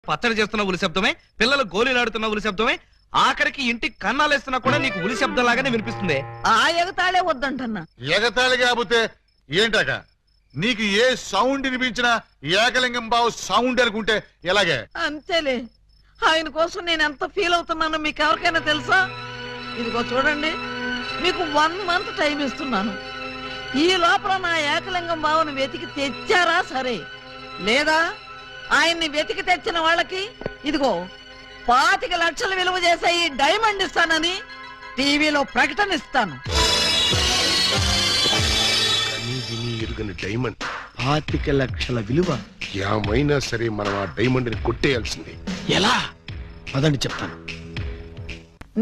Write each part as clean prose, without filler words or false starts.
పచ్చడి చేస్తున్న ఉలి శబ్దమే, పిల్లలు గోళీలాడుతున్న ఉలి శబ్దమే, ఆఖరికి ఇంటి కన్నాలేస్తున్నా కూడా నీకు ఉలి శబ్దం లాగానే వినిపిస్తుంది. ఆ ఎగతాళే వద్దంటన్నా. ఎగతాళి కాకపోతే ఏంటక? నీకు ఏ సౌండ్ వినిపించినా ఏకలింగం బావు సౌండ్ అనుకుంటే ఎలాగే? అంతేలే, ఆయన కోసం నేను ఎంత ఫీల్ అవుతున్నానో మీకు ఎవరికైనా తెలుసా? ఇదిగో చూడండి, మీకు 1 month టైం ఇస్తున్నాను. ఈ లోపల నా ఏకలింగం బావును వెతికి తెచ్చారా సరే, లేదా ఆయన్ని వెతికి తెచ్చిన వాళ్ళకి ఇదిగో 25 లక్షలు విలువ చేసే ఈ డైమండ్ ఇస్తానని టీవీలో ప్రకటన ఇస్తాను. డైమండ్ 25 లక్షల విలువ. ఏమైనా సరే మనం ఆ డైమండ్ ని కొట్టేయాల్సిందే. ఎలా? అదండి చెప్తాను.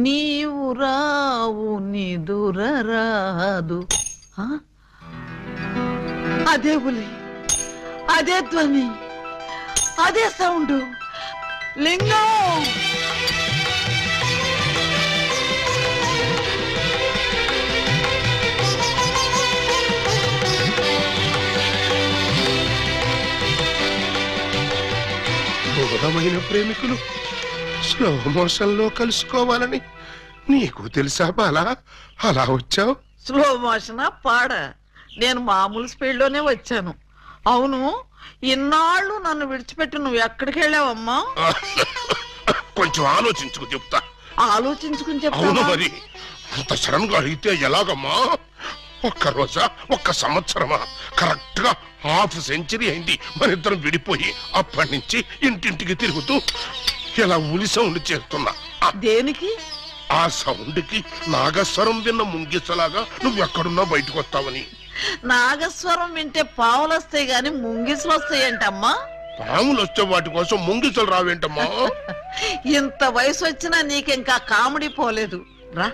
నీవు రావు నిదురరాదు. అదే ఉలి, అదే ధ్వని, అదే సౌండ్. లింగం దూరమైన ప్రేమికులు స్లో మోషన్ లో కలుసుకోవాలని నీకు తెలుసా బాలా? అలా వచ్చావు. స్లో మోషన్ పాడ, నేను మామూలు స్పీడ్ లోనే వచ్చాను. అవును, ఇన్నాళ్ళు నన్ను విడిచిపెట్టి నువ్వు ఎక్కడికి వెళ్ళావమ్మా? కొంచెం ఆలోచించుకు చెప్తా. ఆలోచించుకుని అవును చెప్తా. మరి అంత సడన్ గా అడిగితే ఎలాగమ్మా? 1 రోజా 1 సంవత్సరమా? కరెక్ట్ గా ½ సెంచరీ అయింది మన ఇద్దరం విడిపోయి. అప్పటి నుంచి ఇంటింటికి తిరుగుతూ ఇలా ఉలి సౌండ్ చేస్తున్నా. దేనికి? ఆ సౌండ్ కి నాగస్వరం విన్న ముంగిసలాగా నువ్వు ఎక్కడున్నా బయటకు వస్తావని. నాగస్వరం వింటే పావులు వస్తాయి గాని ముంగిసులు వస్తాయంటమ్మా. పాములు వచ్చే వాటి కోసం ముంగిసలు రావేంటమ్మా? ఇంత వయసు వచ్చినా నీకింకా కామెడీ పోలేదు రా.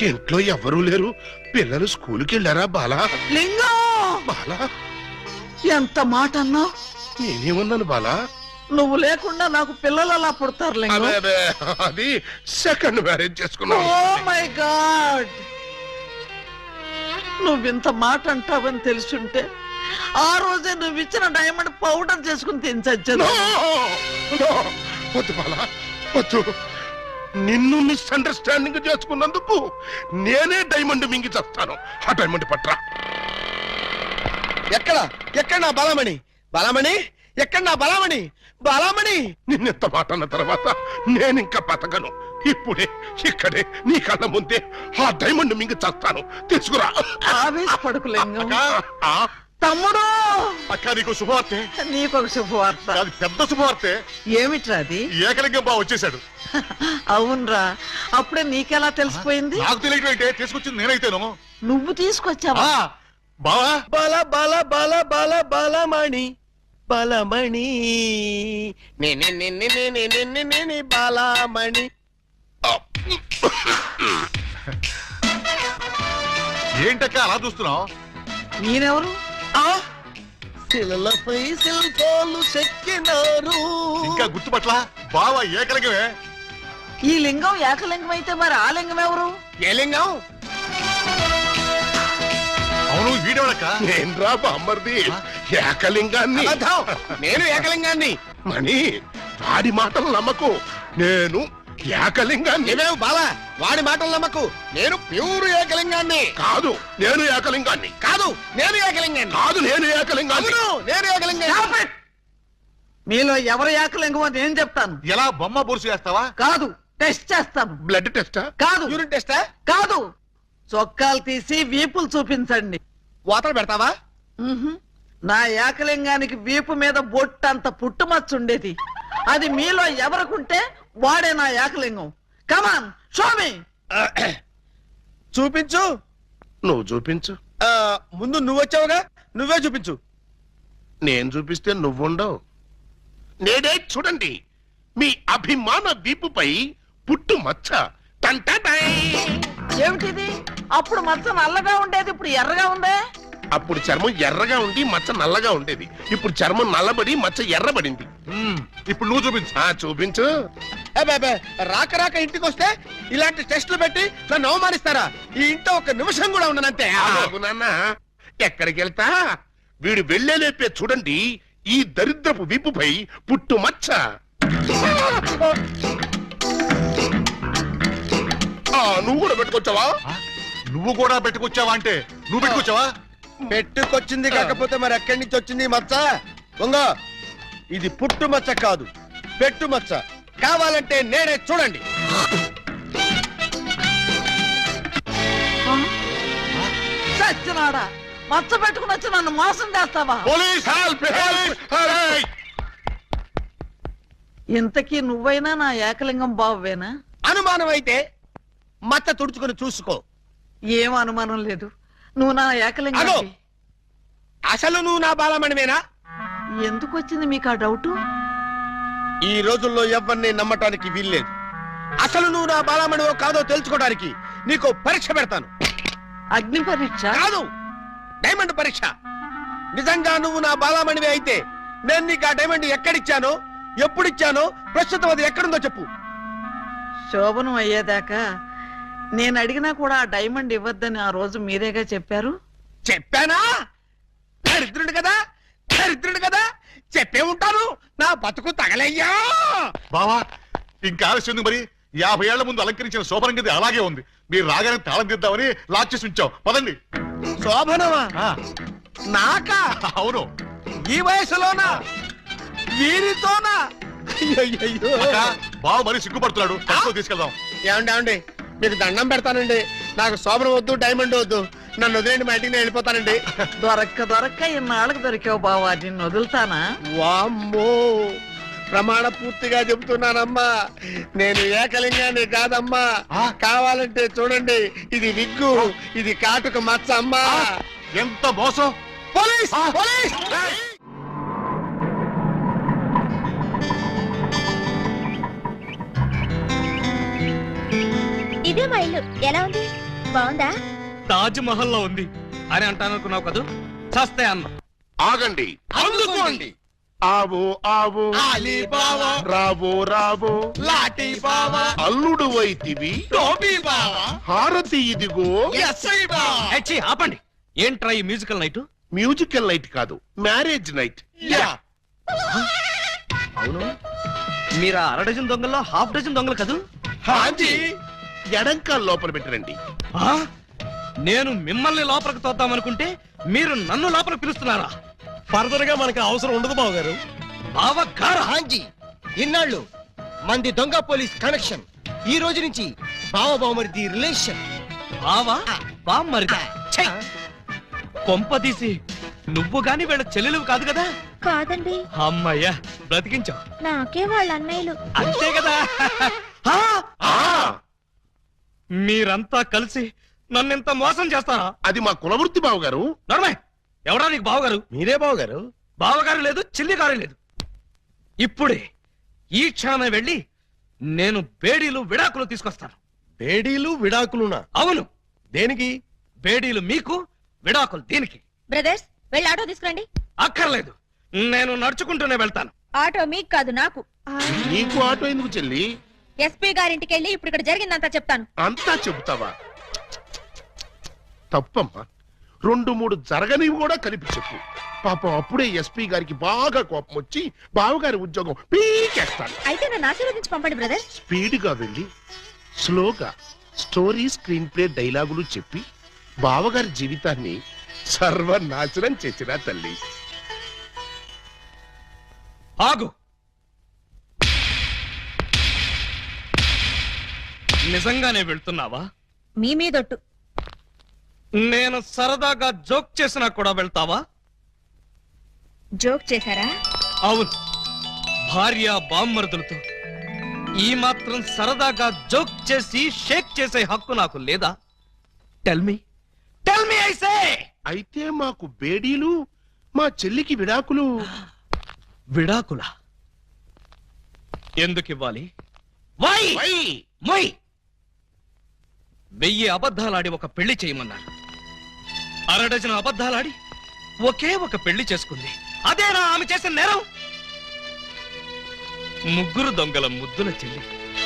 ఇంట్లో ఎవరూ లేరు, పిల్లలు స్కూల్కి వెళ్ళారా బాలా? లింగం, బాలా ఎంత మాట అన్నావు? నేనేమన్నాను బాలా? నువ్వు లేకుండా నాకు పిల్లలు అలా పుడతారు లింగం. అదే అది సెకండ్ మ్యారేజ్ చేసుకున్నావు. ఓ మై గాడ్, నువ్వింత మాట అంటావని తెలుసుంటే ఆ రోజే నువ్వు ఇచ్చిన డైమండ్ పౌడర్ చేసుకుని తినచచ్చాను. వద్దు బాలా వద్దు. నిన్ను మిస్అండర్స్టాండింగ్ చేసుకున్నందుకు నేనే డైమండ్ మింగి చేస్తాను. ఆ డైమండ్ పట్రా. ఎక్కడ ఎక్కడ నా బలమణి? బలమణి ఎక్కడ? నా బలమణి, బలమణి. నిన్నెంత మాట అన్న తర్వాత నేనింకా బతకను. ఇప్పుడే ఇక్కడే నీ కళ్ళ ముందే ఆ డైమండ్ మింగి చేస్తాను. తీసుకురా. ఆవేశపడకు లింగం. ఆ? తమ్ముడు, అక్క నీకు శుభవార్తె. నీకొక శుభవార్త. అది పెద్ద శుభవార్తె. ఏమిట్రా అది? ఏకలింగం బావ వచ్చేసాడు. అవునరా, అప్పుడే నీకెలా తెలిసిపోయింది? నాకు తెలియటంటే తీసుకొచ్చింది నేనైతేను. నువ్వు తీసుకొచ్చావా? బావా బల బల బల బల బలమణి, బలమణి నే బలమణి. ఏంటక్క అలా చూస్తున్నావు? నేనెవరు? శిలలపై శిల్పాలు చెక్కినారు. ఇంకా గుర్తుపట్ల బావా ఏకలింగమే. ఈ లింగం ఏకలింగం అయితే మరి ఆ లింగం ఎవరు? ఏ లింగం? అవును, వీడెవడక్క? నేను రా బామ్మర్ది, ఏకలింగాన్ని. అబద్ధం, నేను ఏకలింగాన్ని. మణి, వాడి మాటలు నమ్మకు. నేను ఏకలింగాన్ని. నీవేం బాలా, వాడి మాటలు నమ్మకు. నేను ప్యూర్ ఏకలింగాన్ని. కాదు, నేను ఏకలింగాన్ని. కాదు, నేను ఏకలింగాన్ని. కాదు, నేను ఏకలింగాన్ని. అవును, నేను ఏకలింగాన్ని. Stop it! మీలో ఎవరు ఏకలింగమో నేను చెప్తాను. ఎలా బొమ్మ బొరుసు చేస్తావా? కాదు, టెస్ట్ చేస్తాను. బ్లడ్ టెస్టా? కాదు, యూరిన్ టెస్టా? కాదు, చొక్కాలు తీసి వీపులు చూపించండి. వాతలు పెడతావా? నా ఏకలింగానికి వీపు మీద బొట్టంత పుట్టుమచ్చు ఉండేది. అది మీలో ఎవరికుంటే వాడే నా ఏకలింగం. కమాన్, షో మీ. చూపించు. నువ్వు చూపించు. ముందు నువ్వు వచ్చావుగా, నువ్వే చూపించు. నేను చూపిస్తే నువ్వుండవు. నేనే చూడండి, మీ అభిమాన వీపుపై పుట్టు మచ్చ. టంటటై. ఏమిటిది? అప్పుడు మచ్చ నల్లగా ఉండేది, ఇప్పుడు ఎర్రగా ఉందే. అప్పుడు చర్మం ఎర్రగా ఉండి మచ్చ నల్లగా ఉండేది. ఇప్పుడు చర్మం నల్లబడి మచ్చ ఎర్రబడింది. ఇప్పుడు నువ్వు చూపించు. చూపించు. రాక రాక ఇంటికి వస్తే ఇలాంటి టెస్టులు పెట్టి నన్ను అవమానిస్తారా? ఈ ఇంట్లో 1 నిమిషం కూడా ఉండనంతే. నాన్న, ఎక్కడికి వెళ్తా? వీడు వెళ్ళేలేపే చూడండి ఈ దరిద్రపు వీపుపై పుట్టు మచ్చ. నువ్వు కూడా పెట్టుకొచ్చావా? నువ్వు కూడా పెట్టుకొచ్చావా అంటే నువ్వు పెట్టుకొచ్చావా? పెట్టుకొచ్చింది కాకపోతే మరి ఎక్కడి నుంచి వచ్చింది ఈ మచ్చ? దొంగ, ఇది పుట్టు మచ్చ కాదు, పెట్టు మచ్చ. కావాలంటే నేనే చూడండి. చచ్చినాడా, మచ్చ పెట్టుకుని వచ్చి నన్ను మోసం చేస్తావా? Police help! హెల్ప్! ఇంతకీ నువ్వైనా నా ఏకలింగం బావేనా? అనుమానం అయితే మచ్చ తుడుచుకుని చూసుకో. ఏం అనుమానం లేదు, నువ్వు నా ఏకలింగం. అగో! అసలు నువ్వు నా బాలమణివేనా? ఎందుకు వచ్చింది మీకు ఆ డౌట్? ఈ రోజుల్లో ఎవరిని నమ్మటానికి వీల్లేదు. అసలు నువ్వు నా బాలమణివో కాదో తెలుసుకోవడానికి నీకు పరీక్ష పెడతాను. అగ్ని పరీక్ష కాదు, డైమండ్ పరీక్ష. నిజంగా నువ్వు నా బాలమణివే అయితే నేను నీకు ఆ డైమండ్ ఎక్కడిచ్చానో, ఎప్పుడిచ్చానో, ప్రస్తుతం అది ఎక్కడుందో చెప్పు. శోభనం అయ్యేదాకా నేను అడిగినా కూడా ఆ డైమండ్ ఇవ్వద్దని ఆ రోజు మీరేగా చెప్పారు. చెప్పానా? దరిద్రుడు కదా, దరిద్రుడు కదా, చెప్పే ఉంటాను. నా బతుకు తగలయ్యా. బావా, ఇంకా ఆలస్యం ఉంది మరి. 50 ఏళ్ల ముందు అలంకరించిన శోభనం గది అలాగే ఉంది. మీరు రాగానే తాళం తీద్దామని లాక్ చేసి ఉంచాం. పదండి. శోభనమా? ఆ, నాకా? అవును. ఈ వయసులోనా? వీరితోనా? అయ్యయ్యయ్యో. అక్క, బావ మరీ సిగ్గుపడుతున్నాడు. తక్కువ తీసుకెళ్దాం. ఏమండి మీకు దండం పెడతానండి. నాకు శోభనం వద్దు, డైమండ్ వద్దు. నన్ను వదిలేండి, మా ఇంటికి నేను వెళ్ళిపోతానండి. దొరక్క ఇన్నాళ్ళకు దొరికావు బావా, నిన్ను వదులుతానా? వామ్మో, ప్రమాణ పూర్తిగా చెబుతున్నానమ్మా, నేను ఏకలింగాన్ని కాదమ్మా. కావాలంటే చూడండి, ఇది విగ్గు, ఇది కాటుక మచ్చ అమ్మా. ఎంత మోసం! పోలీస్! పోలీస్! ఇదే మా ఇల్లు. ఎలా ఉంది? బాగుందా? తాజ్ మహల్ లో ఉంది అని అంటాననుకున్నావు కదూ? చస్తే అన్న. ఆగండి, అందుకోండి. ఆవో ఆవో, రావో రావో, లాఠీ బావా, అల్లుడు వైతివి, టోపీ బావా, హారతి ఇదిగో. ఎస్ఐ బావా. ఏచ్చి, ఆపండి. ఏంట్రా ఈ మ్యూజికల్ నైట్? మ్యూజికల్ నైట్ కాదు, మ్యారేజ్ నైట్. యా. అవును, మీరు ఆ 1/2 డజన్ దొంగల్లో 1/2 డజన్ దొంగలు కదూ? హాజీ. ఎడంకాల్ లోపల పెట్టరండి. ఆ? నేను మిమ్మల్ని లోపలికి తోద్దామనుకుంటే మీరు నన్ను లోపలికి పిలుస్తున్నారా? ఫర్దర్ గా మనకి అవసరం ఉండదు బావగారు. బావగారా? హాంజీ, ఇన్నాళ్ళు మంది దొంగ పోలీస్ కనెక్షన్, ఈ రోజు నుంచి బావబావమరిది రిలేషన్. బావా బామ్మరిదా? ఛై! కొంపదీసి నువ్వు గాని వీళ్ళ చెల్లెలు కాదు కదా? కాదండి, అమ్మయ్యా, బ్రతికించావు. నాకే వాళ్ళ అన్నయ్యలు. అంతే కదా? ఆ! ఆ, మీరంతా కలిసి నన్నింత మోసం చేస్తారా? అది మా కులవృత్తి బావగారు. నడమే, ఎవడా నీకు బావగారు? మీరే బావగారు. బావగారు లేదు, చిల్లిగారు లేదు. ఇప్పుడే ఈ క్షణమే వెళ్ళి నేను బేడీలు విడాకులు తీసుకొస్తాను. బేడీలు విడాకులునా? అవును, దేనికి? బేడీలు మీకు, విడాకులు దీనికి. బ్రదర్స్, వెళ్ళి ఆటో తీసుకురండి. అక్కర్లేదు, నేను నడుచుకుంటూనే వెళ్తాను. ఆటో మీకు కాదు, నాకు. నీకు ఆటో ఎందుకు చెల్లి? ఎస్పీ గారింటికి వెళ్ళి ఇప్పుడు ఇక్కడ జరిగిందంతా చెప్తాను. అంతా చెబుతావా? తప్పమ్మా, 2-3 జరగనివి కూడా కలిపి చెప్పు. పాపం అప్పుడే ఎస్పీ గారికి బాగా కోపం వచ్చి బావగారి ఉద్యోగం పీకేస్తాడు. అయితే నన్ను ఆశీర్వదించి పంపండి బ్రదర్. స్పీడ్ గా వెళ్ళి స్లోగా స్టోరీ, స్క్రీన్ ప్లే, డైలాగులు చెప్పి బావగారి జీవితాన్ని సర్వనాశనం చేసిన తల్లి. ఆగు. నిజంగానే వెళ్తున్నావా? మీ మీదొట్టు. నేను సరదాగా జోక్ చేసినా కూడా వెళ్తావా? జోక్ చేశారా? అవును, భార్య బామ్మరుదులతో ఈ మాత్రం సరదాగా జోక్ చేసి షేక్ చేసే హక్కు నాకు లేదా? Tell me I say. అయితే మాకు బేడీలు, మా చెల్లికి విడాకులు. విడాకులా? ఎందుకు ఇవ్వాలి? వై? మొయ్. 1000 అబద్ధాలాడి ఒక పెళ్లి చేయమన్నారు. 1/2 డజన్ అబద్ధాలాడి ఒకే ఒక పెళ్లి చేసుకుంది. అదేనా ఆమె చేసిన నేరం? 3 దొంగల ముద్దుల చెల్లి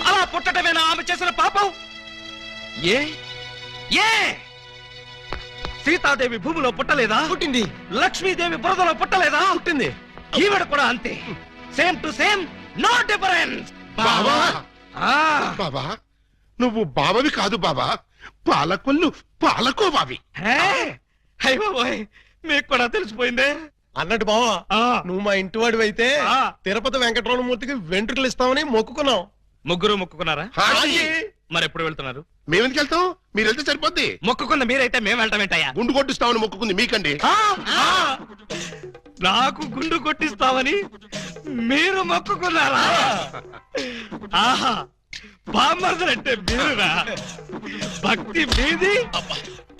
అలా పుట్టటమేనా ఆమె చేసిన పాపం? ఏ ఏ సీతాదేవి భూమిలో పుట్టలేదా? పుట్టింది. లక్ష్మీదేవి బురదలో పుట్టలేదా? పుట్టింది. ఈవిడ కూడా అంతే. Same to same, no difference. బావా బాబా నువ్వు బావవి కాదు బాబా, పాలకొల్లు పాలకో బావి. అయ్యో మీకు కూడా తెలిసిపోయిందే. అన్నట్టు బావా ఆ, నువ్వు మా ఇంటి వాడివి అయితే ఆ. తిరుపతి వెంకటరమణమూర్తికి వెంట్రుకలు ఇస్తామని మొక్కుకున్నాం. ముగ్గురు మొక్కుకున్నారా? హాయ్. మరి ఎప్పుడు వెళ్తున్నారు? మేమెందుకు వెళ్తాం, మీరు వెళ్తే సరిపోద్ది. మొక్కుకున్న మీరైతే మేము వెళ్ళటం ఏంటయ్యా? గుండు కొట్టిస్తామని మొక్కుకుంది మీకండి. నాకు గుండు కొట్టిస్తామని మీరు మొక్కుకున్నారా? ఆహా, బామ్మర్దులంటే మీరురా. భక్తి మీది,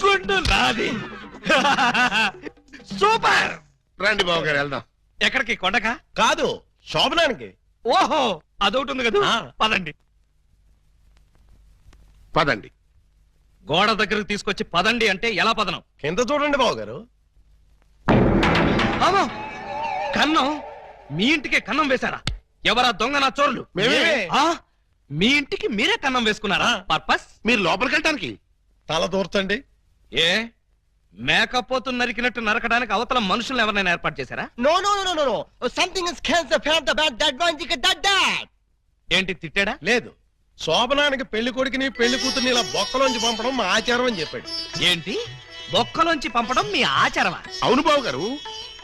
గుండు నాది. సూపర్. రండి బావ గారు వెళ్దాం. ఎక్కడికి? కొండకా? కాదు, శోభనానికి. ఓహో, అదొకటి ఉంది కదా. ఆ. పదండి. పదండి. గోడ దగ్గరకు తీసుకొచ్చి పదండి అంటే ఎలా పదనం? కింద చూడండి బావగారు. అమ్మో, కన్నం. మీ ఇంటికి కన్నం వేశారా? ఎవరా దొంగ నా చోరులు? మేమే. ఆ, మీ ఇంటికి మీరే కన్నం వేసుకున్నారా? పర్పస్? మీరు లోపలికి వెళ్ళటానికి. తల దూర్చండి. ఏ మేకపోతు నరికినట్టు నరకడానికి అవతల మనుషులను ఎవరైనా ఏర్పాటు చేశారా? No no no no no something is cancer fat about that one జిక దట్ దట్. ఏంటి తిట్టాడా? లేదు, శోభనానికి పెళ్లి కొడుకుని పెళ్లి కూతుర్ని ఇలా బొక్కలోంచి పంపడం మా ఆచారం అని చెప్పాడు. ఏంటి బొక్కలోంచి పంపడం మీ ఆచారమా? అవును బావ గారు,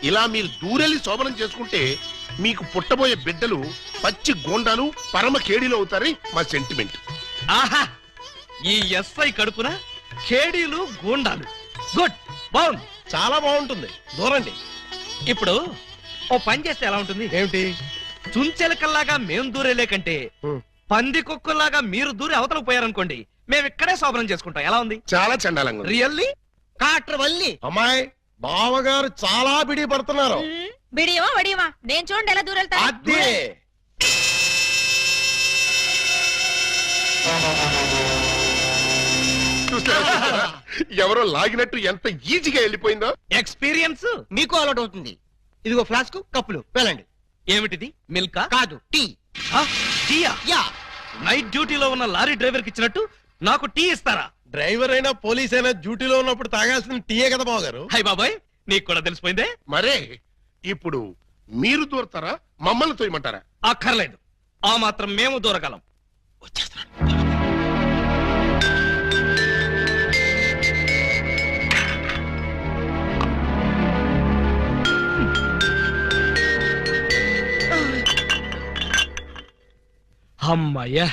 ఇలా మీరు దూరెళ్ళి శోభనం చేసుకుంటే మీకు పుట్టబోయే బిడ్డలు పచ్చి గోండాలు పరమ కేడీలు అవుతారని మా సెంటిమెంట్. ఆహా, ఈ ఎస్ఐ కడుపున ఖేడీలు గూండాలు. గుడ్, బాగుంది. చాలా బాగుంటుంది, దూరండి. ఇప్పుడు ఓ పని చేస్తే ఎలా ఉంటుంది? ఏమిటి? చుంచెలకల్లాగా మేం దూరేలే కంటే పంది కుక్కల్లాగా మీరు దూరి అవతలకు పోయారనుకోండి, మేము ఇక్కడే శోభనం చేసుకుంటాం. ఎలా ఉంది? చాలా చండాలంగా ఉంది. రియల్లీ? కాట్రవల్లి అమ్మాయి, బావగారు చాలా బిడి పడుతున్నారు. బిడియమా వడియమా నేను చూడండి ఎలా దూరెళ్తా. అదే చూసారా? ఎవరో లాగినట్టు ఎంత ఈజీగా వెళ్ళిపోయిందో. ఎక్స్పీరియన్స్. మీకు అలవాటు అవుతుంది. ఇదిగో ఫ్లాస్క్, కప్పులు వెళ్ళండి. ఏమిటిది? మిల్కా? కాదు, టీ. టీయా? యా. నైట్ డ్యూటీలో ఉన్న లారీ డ్రైవర్ కి ఇచ్చినట్టు నాకు టీ ఇస్తారా? డ్రైవర్ అయినా పోలీస్ అయినా డ్యూటీలో ఉన్నప్పుడు తాగాల్సిన టీయే కదా బావగారు. హై బాబాయ్, నీకు కూడా తెలిసిపోయిందే. మరే ఇప్పుడు మీరు దూరతారా, మమ్మల్ని తోయమంటారా? అక్కర్లేదు, ఆ మాత్రం మేము దూరగలం. అమ్మయ్యా,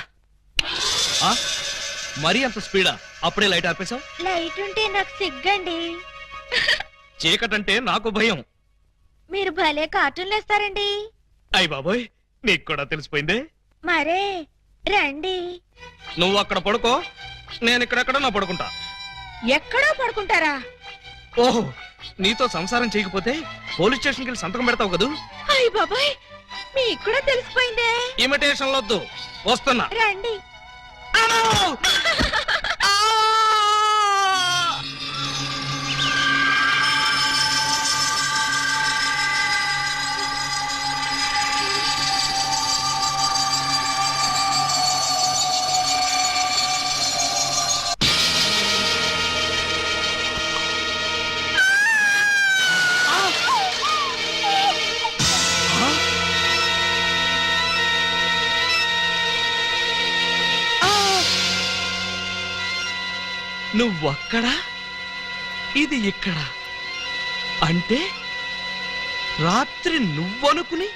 మరీ అంత స్పీడా? అప్పుడే లైట్ ఆపేశావు. లైట్ ఉంటే నాకు సిగ్గండి. చీకటంటే నాకు భయం. మీరు భలే కార్టూన్లు వేస్తారండి. అయ్ బాబోయ్, నీకు కూడా తెలిసిపోయిందే. మరే రండి. నువ్వు అక్కడ పడుకో, నేను ఇక్కడెక్కడ నా పడుకుంటా. ఎక్కడో పడుకుంటారా? ఓహో, నీతో సంసారం చేయకపోతే పోలీస్ స్టేషన్కి వెళ్ళి సంతకం పెడతావు కదూ. అయ్య బాబాయ్, మీకు కూడా తెలిసిపోయిందే. ఇమిటేషన్ వద్దు, వస్తున్నా. రండి. నువ్వక్కడ, ఇది ఇక్కడ. అంటే రాత్రి నువ్వనుకుని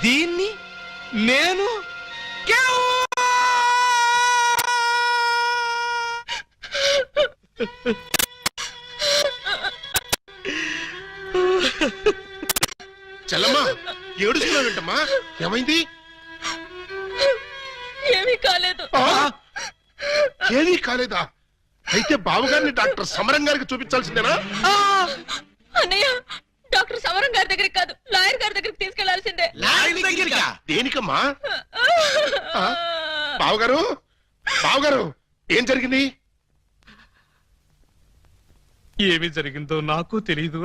దీన్ని నేను చెల్లమ్మా, ఏడుస్తున్నావేంటమ్మా? ఏమైంది? ఏమీ కాలేదు. ఏమీ కాలేదా? అయితే బావగారిని డాక్టర్ సమరం గారికి చూపించాల్సిందేనా? అన్నయ్య, డాక్టర్ సమరం గారి దగ్గరికి కాదు, లాయర్ గారి దగ్గరికి తీసుకెళ్లాల్సిందే. దేనికమ్మా? బావగారు, బావగారు, ఏం జరిగింది? ఏమి జరిగిందో నాకు తెలియదు.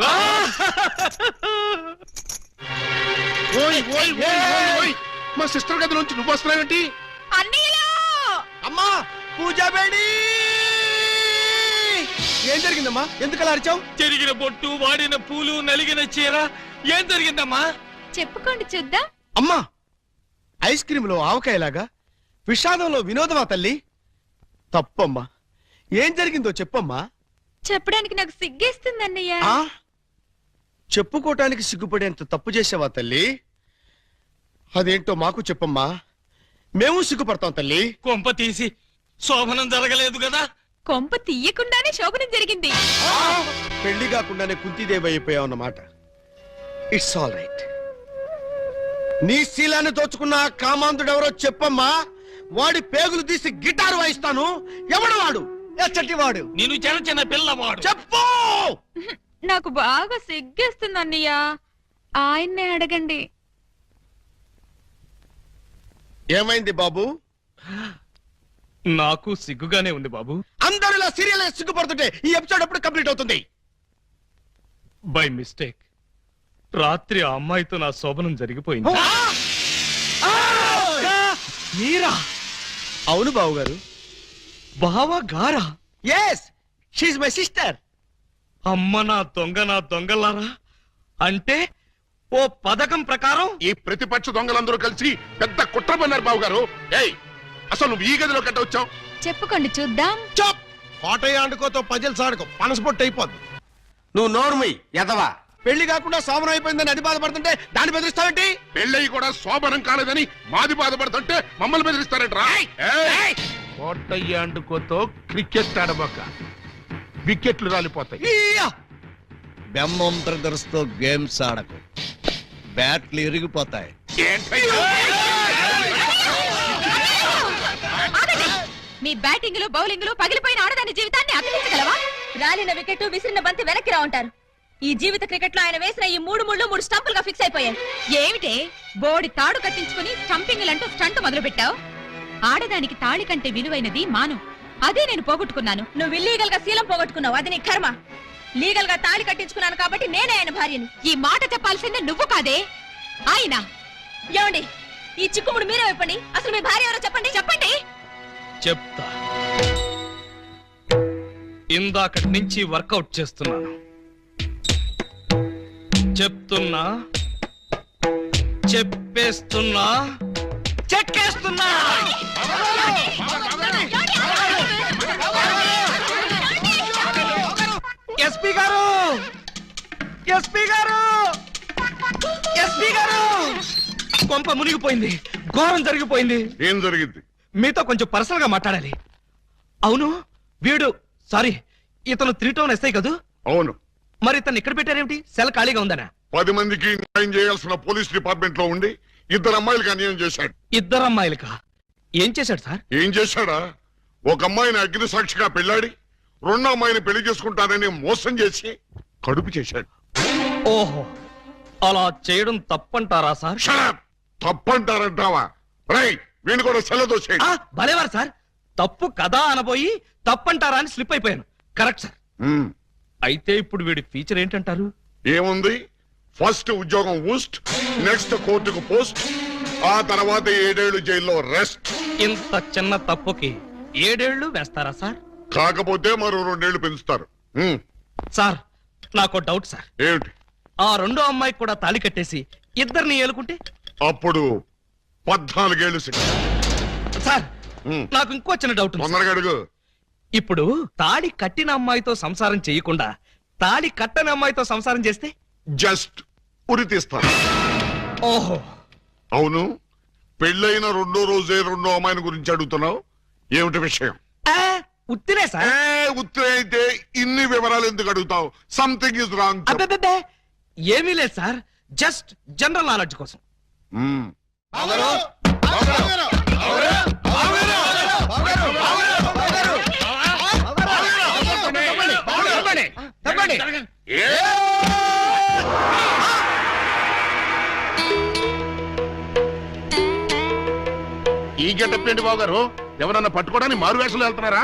ఓయ్ ఓయ్ ఓయ్ ఓయ్ ఓయ్, మా సిస్టర్ గది నుంచి నువ్వు వస్తున్నావేంటి? అమ్మా, పూజ బేడి. ఏం జరిగిందమ్మా? ఎందుకు అలా అరిచావు? చెరిగిన బొట్టు, వాడిన పూలు, నలిగిన చీర. ఏం జరిగిందమ్మా? చెప్పుకోండి చూద్దాం. అమ్మా, ఐస్ క్రీమ్ లో ఆవకాయలాగా విషాదంలో వినోదమా తల్లి? తప్పమ్మా, ఏం జరిగిందో చెప్పమ్మా. చెప్పడానికి నాకు సిగ్గేస్తుంది అన్నయ్య. ఆ చెప్పుకోటానికి సిగ్గుపడేంత తప్పు చేసావా తల్లి? అదేంటో మాకు చెప్పమ్మా, మేము సిగ్గుపడతాం తల్లి. కొంప తీసి శోభనం జరగలేదు కదా? కొంప తీయకుండానే శోభనం జరిగింది. పెళ్లి కాకుండానే కుంతిదేవి అయిపోయావు అన్నమాట. It's all right. నీ శీలాన్ని దోచుకున్న ఆ కామాంధుడెవరో చెప్పమ్మా. వాడి పేగులు తీసి గిటారు వాయిస్తాను. ఎవడు వాడు? ఎచ్చటి వాడు? నేను చిన్న చిన్న పిల్లవాడు. చెప్పు. నాకు బాగా సిగ్గేస్తుంది అన్నయ్య, ఆయన్నే అడగండి. ఏమైంది బాబు? నాకు సిగ్గుగానే ఉంది బాబు. అందరూ ఇలా సీరియల్ సిగ్గుపడుతుంటే ఈ ఎపిసోడ్ ఎప్పుడు కంప్లీట్ అవుతుంది? బై మిస్టేక్ రాత్రి ఆ అమ్మాయితో నా శోభనం జరిగిపోయింది. మీరా? అవును బాబు గారు. బావా గారా? Yes, she's my sister. అమ్మ నా దొంగలారా. అంటే ఓ పథకం ప్రకారం ఈ ప్రతిపక్ష దొంగలందరూ కలిసి పెద్ద కుట్ర పన్నారు బాబు గారు. ఏయ్, అసలు నువ్వు ఈ గదిలో కట్ట వచ్చావు? చెప్పుకోండి చూద్దాం. చప్. కోటయ్య ఆడుకోతో పజల్ సాడుకో, పనసపొట్టు అయిపోద్ది. నువ్వు నోర్మి ఎదవా. పెళ్లి కాకుండా శోభనం అయిపోయిందని అది బాధపడుతుంటే దాన్ని బెదిరిస్తావేంటి? పెళ్ళయి కూడా శోభనం కాలేదని మాది బాధపడుతుంటే మమ్మల్ని బెదిరిస్తారంటరా? కోటయ్య అండుకోతో క్రికెట్ ఆడబోక, వికెట్లు రాలిపోతాయి. బెమ్మం బ్రదర్స్ తో గేమ్స్ ఆడకు, బ్యాట్లు ఇరిగిపోతాయి. ఏంటయ్యా? మీ బ్యాటింగ్ లో బౌలింగ్ లో పగిలిపోయిన ఆడదాని జీవితాన్ని అతికించగలవా? రాలిన వికెట్ విసిరిన బంతి వెనక్కి రా ఉంటారు. ఈ జీవిత క్రికెట్ లో ఆయన వేసిన ఈ 3 స్టంపులుగా ఫిక్స్ అయిపోయాయి. ఏమిటే బోడి తాడు కట్టించుకుని స్టంపింగ్ అంటూ స్టంట్ మొదలు పెట్టావు? ఆడదానికి తాళి కంటే విలువైనది మాను. అదే నేను పోగొట్టుకున్నాను. నువ్వు ఇల్లీగల్ గా శీలం పోగొట్టుకున్నావు, అది నీ కర్మ. లీగల్ గా తాళి కట్టించుకున్నాను కాబట్టి నేనే ఆయన భార్యని. ఈ మాట చెప్పాల్సిందే నువ్వు కాదే ఆయన. ఏమండి, ఈ చిక్కుముడు మీరే చెప్పండి. అసలు మీ భార్య ఎవరో చెప్పండి. చెప్పండి. చెప్తా. ఇందాకటి నుంచి వర్కౌట్ చేస్తున్నాను. చెప్తున్నా, చెప్పేస్తున్నా, చెక్కేస్తున్నా. ఎస్పీ గారు, ఎస్పీ గారు, ఎస్పీ గారు, కొంప మునిగిపోయింది, ఘోరం జరిగిపోయింది. ఏం జరిగింది? మీతో కొంచెం పర్సనల్ గా మాట్లాడాలి. అవును, వీడు సారీ ఇతను 3 టౌన్ ఎస్ఐ కదూ? అవును. మరి ఇతను ఇక్కడ పెట్టారేమిటి? సెల్ ఖాళీగా ఉందనా? 10 మందికి న్యాయం చేయాల్సిన పోలీస్ డిపార్ట్మెంట్ లో ఉండి 2 అమ్మాయిలకు అన్యాయం చేశాడు. 2 అమ్మాయిలకా? ఏం చేశాడు సార్? ఏం చేశాడా? ఒక అమ్మాయిని అగ్ని సాక్షిగా పెళ్లాడి 2వ అమ్మాయిని పెళ్లి చేసుకుంటానని మోసం చేసి కడుపు చేశాడు. ఓహో, అలా చేయడం తప్పంటారా సార్? షడప్! తప్పంటారంటావా? రై, వీణు కూడా సెలదోసేయండి. భలేవారు సార్, తప్పు కదా అనబోయి తప్పంటారా అని స్లిప్ అయిపోయాను. Correct sir. అయితే ఇప్పుడు వీడి ఫీచర్ ఏంటంటారు? ఏముంది? ఫస్ట్ ఉద్యోగం ఊస్ట్, నెక్స్ట్ కోర్టుకు పోస్ట్, ఆ తర్వాత 7 ఏళ్లు జైల్లో రెస్ట్. ఇంత చిన్న తప్పుకి 7 ఏళ్లు వేస్తారా సార్? కాకపోతే మరో 2 ఏళ్లు పెంచుతారు. సార్, నాకు డౌట్ సార్. ఏమిటి? ఆ 2వ అమ్మాయికి కూడా తాళి కట్టేసి 2ని ఏలుకుంటే అప్పుడు 14 ఏళ్లు శిక్ష. సార్, నాకు ఇంకో చిన్న డౌట్ ఉంది. తొందరగా అడుగు. ఇప్పుడు తాళి కట్టిన అమ్మాయితో సంసారం చేయకుండా తాళి కట్టని అమ్మాయితో సంసారం చేస్తే? జస్ట్ ఉరి తీస్తారు. ఓహో, అవును. పెళ్ళైన 2వ రోజే 2వ అమ్మాయిని గురించి అడుగుతున్నావు. ఏమిటి విషయం? ఉత్తినే సార్. ఉత్తరే అయితే ఇన్ని వివరాలు ఎందుకు అడుగుతావు? Something is wrong. అబ్బే, ఏమీ లేదు సార్, జస్ట్ జనరల్ నాలెడ్జ్ కోసం. ఈ గెటప్ ఏంటి బాబు గారు? ఎవరన్నా పట్టుకోవడానికి మారు వేషాలు వెళ్తున్నారా?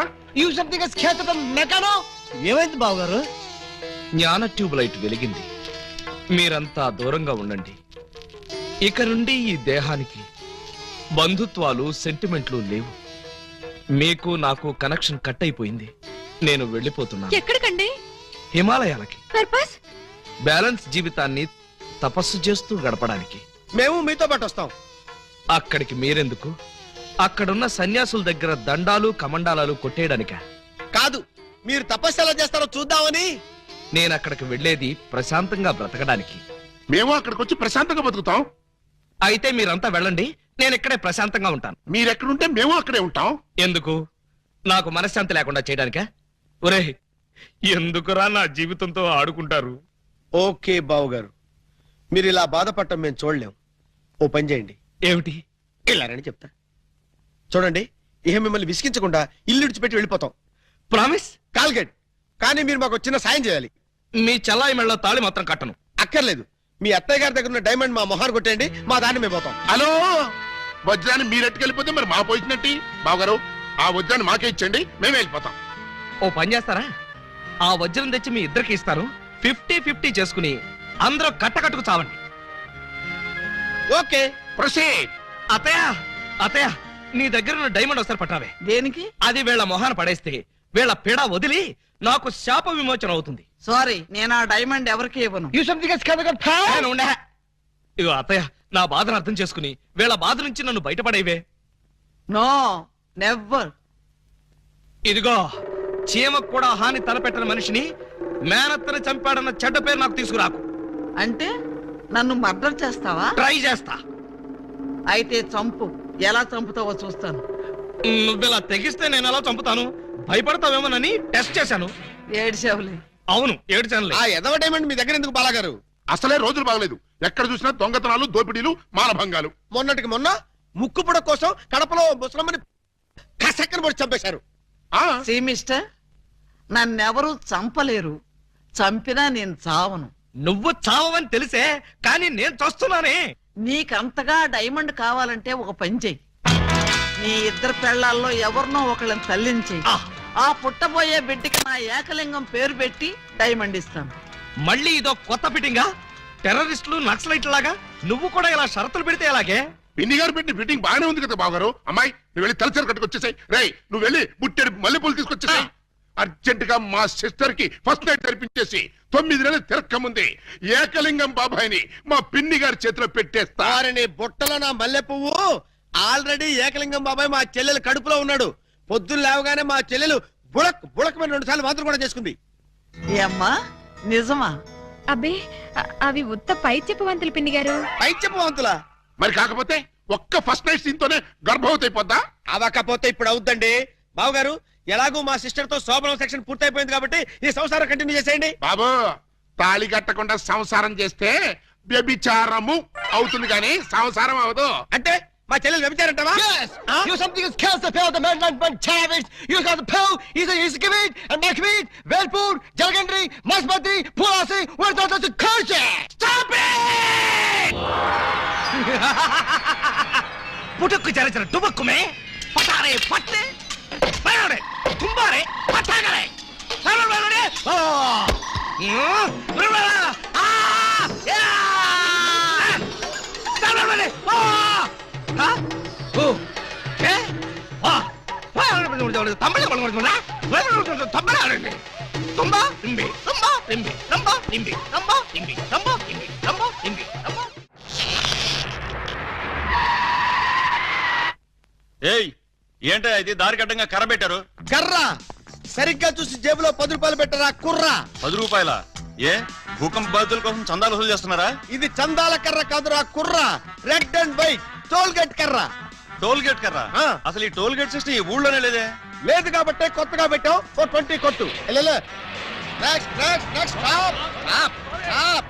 ఏమైంది బాబు గారు? జ్ఞాన ట్యూబ్ లైట్ వెలిగింది. మీరంతా దూరంగా ఉండండి. ఇక నుండి ఈ దేహానికి బంధుత్వాలు, సెంటిమెంట్లు లేవు. మీకు నాకు కనెక్షన్ కట్ అయిపోయింది. నేను వెళ్ళిపోతున్నా. ఎక్కడికండి? హిమాలయాలకి. పర్పస్? బ్యాలెన్స్ జీవితాన్ని తపస్సు చేస్తూ గడపడానికి. మేము మీతో పాటు వస్తాం. అక్కడికి మీరెందుకు? అక్కడున్న సన్యాసుల దగ్గర దండాలు కమండాలాలు కొట్టేయడానిక? కాదు, మీరు తపస్సు ఎలా చేస్తారో చూద్దామని. నేను అక్కడికి వెళ్ళేది ప్రశాంతంగా బ్రతకడానికి. మేము అక్కడికి వచ్చి ప్రశాంతంగా బతుకుతాం. అయితే మీరంతా వెళ్ళండి, నేను ఇక్కడే ప్రశాంతంగా ఉంటాను. మీరెక్కడుంటే మేము అక్కడే ఉంటాం. ఎందుకు? నాకు మనశ్శాంతి లేకుండా చేయడానికా? ఒరే, ఎందుకురా నా జీవితంతో ఆడుకుంటారు? ఓకే బావగారు, మీరు ఇలా బాధపడటం మేము చూడలేం. ఓ పని చేయండి. ఏమిటి? వెళ్ళారని చెప్తా. చూడండి, ఇహ మిమ్మల్ని విసిగించకుండా ఇల్లు విడిచిపెట్టి వెళ్ళిపోతాం. ప్రామిస్? కాల్గేట్. కానీ మీరు మాకు చిన్న సాయం చేయాలి. మీ చల్లాయి మెళ్ళ తాళి మాత్రం కట్టను. అక్కర్లేదు, మీ అత్తయ్య గారి దగ్గర ఉన్న డైమండ్ మా మొహాన్ని కొట్టేయండి, మా దాన్ని మేము పోతాం. హలో, వజ్రాన్ని మీరెట్టుకెళ్ళిపోతే మరి మా పోయినట్టి. బావగారు, ఆ వజ్రాన్ని మాకే ఇచ్చండి, మేమే వెళ్ళిపోతాం. ఓ పని చేస్తారా? ఆ వజ్రం తెచ్చి మీ ఇద్దరికి ఇస్తాను. 50-50 చేసుకుని అందరూ కట్టకట్టుకు చావండి. Okay, proceed. అతయ్య, అతయ్య, నీ దగ్గర ఉన్న డైమండ్ ఒకసారి పట్టావే. దేనికి? అది వీళ్ళ మొహాన పడేస్తే వీళ్ళ పిడ వదిలి నాకు శాప విమోచన అవుతుంది. సారీ, నేను ఆ డైమండ్ ఎవరికి ఇవ్వను. నేను ఉండే. ఇగో అత్తయ్య, నా బాధను అర్థం చేసుకుని వీళ్ళ బాధ నుంచి నన్ను బయటపడేవే. No, never. ఇదిగో, చీమకు కూడా హాని తలపెట్టని మనిషిని మేనత్తని చంపాడన్న చెడ్డ పేరు నాకు తీసుకురాకు. అంటే నన్ను మర్డర్ చేస్తావా? ట్రై చేస్తా. అయితే చంపు. ఎలా చంపుతావో చూస్తాను. నువ్వెలా తెగిస్తే నేను ఎలా చంపుతాను? భయపడతావేమోనని టెస్ట్ చేశాను. ఏడ్చావులే. అవును, ఏడ్చానులే. ఆ ఎదవ డైమండ్ మీ దగ్గర ఎందుకు బాలాగారు? అసలే రోజులు బాగలేదు. ఎక్కడ చూసినా దొంగతనాలు, దోపిడీలు, మానభంగాలు. మొన్నటికి మొన్న ముక్కు పుడ కోసం కడపలో ముసలమ్మని కసక్కన పొడి చంపేశారు. ఆ సీ మిస్టర్, నన్నెవరూ చంపలేరు. చంపినా నేను చావను. నువ్వు చావని తెలిసే, కానీ నేను చస్తున్నానే. నీకంతగా డైమండ్ కావాలంటే ఒక పని చెయ్యి. నీ ఇద్దరు పెళ్లాల్లో ఎవరినో ఒకళ్ళని తల్లించేయి. ఆ, ఆ పుట్టబోయే బిడ్డకి నా ఏకలింగం పేరు పెట్టి డైమండ్ ఇస్తాను. మళ్ళీ ఇదో కొత్త ఫిట్టింగా? టెర్రరిస్టులు, నక్సలైట్ లాగా నువ్వు కూడా ఇలా షరతులు పెడితే ఎలాగే? పిన్ని గారు పెట్టిన ఫిట్టింగ్ బాగానే ఉంది కదా బావగారు. అమ్మాయి, నువ్వు వెళ్ళి తలచరు కట్టుకొచ్చేసాయి. రేయ్, నువ్వు వెళ్ళి బుట్టెడు మల్లెపూలు తీసుకొచ్చేసాయి. అర్జెంట్ గా మా సిస్టర్ కి ఫస్ట్ నైట్ జరిపించేసి 9 నెలలు తిరక్కముంది ఏకలింగం బాబాయిని మా పిన్ని గారి చేతిలో పెట్టేస్తా. వారిని బుట్టలో నా మల్లె పువ్వు. ఆల్రెడీ ఏకలింగం బాబాయ్ మా చెల్లెలు కడుపులో ఉన్నాడు. పొద్దున్న లేవగానే మా చెల్లెలు బుడక్ బుడకమైన 2 సార్లు మాత్రం కూడా చేసుకుంది. ఏ అమ్మా, నిజమా? అబ్బే, అవి ఉత్త పై చెప్పవంతులు పిన్ని గారు. పై చెప్పవంతులా? మరి కాకపోతే ఒక్క ఫస్ట్ నైట్ సీన్ తోనే గర్భవతి అయిపోద్దా? అవకపోతే ఇప్పుడు అవుద్దండి. బావగారు, ఎలాగూ మా సిస్టర్ తో శోభనం సెక్షన్ పూర్తయిపోయింది కాబట్టి ఈ సంసారం కంటిన్యూ చేసేయండి. బాబు, తాళి కట్టకుండా సంసారం చేస్తే వ్యభిచారము అవుతుంది కానీ సంసారం అవదు. అంటే మా చెల్లెలు వ్యభిచారంటావా? You something is kills the pill, the man like one savage. You got the pill, he's a kibit, and my kibit, Velpur, Jalgandri, Masbati, Pulasi, we're going to curse it! Stop it! पुटुक्कु चले चले डुबक्कु में पटारे पट्टे पड़े तुम्बारे पटागले चलो बलुड़े ओ बलुड़ा आ या चलो बलुड़े ओ हाँ ओ क्या आ बलुड़ा तंबले बलुड़ा तंबले आने तुम्बा निम्बी तुम्बा निम्बी तुम्बा निम्बी तुम्बा निम्बी तुम्बा निम्बी तुम्बा निम्बी तुम्बा ఏయ్, ఏంటో ఇది దారి కట్టంగా కర్ర పెట్టారు? కర్ర సరిగ్గా చూసి జేబులో 10 రూపాయలు పెట్టరా కుర్రా. 10 రూపాయల? ఏ భూకంప బాధితుల కోసం చందాలు వసూలు చేస్తున్నారా? ఇది చందాల కర్ర కాదురా కుర్రా, red and white toll gate కర్ర. టోల్ గేట్ కర్ర? ఆ. అసలు ఈ టోల్ గేట్ సిస్టమ్ ఈ ఊళ్ళోనే లేదే. లేదు కాబట్టి కొత్తగా పెట్టాం. 20 కొట్టు. Next next next stop stop stop.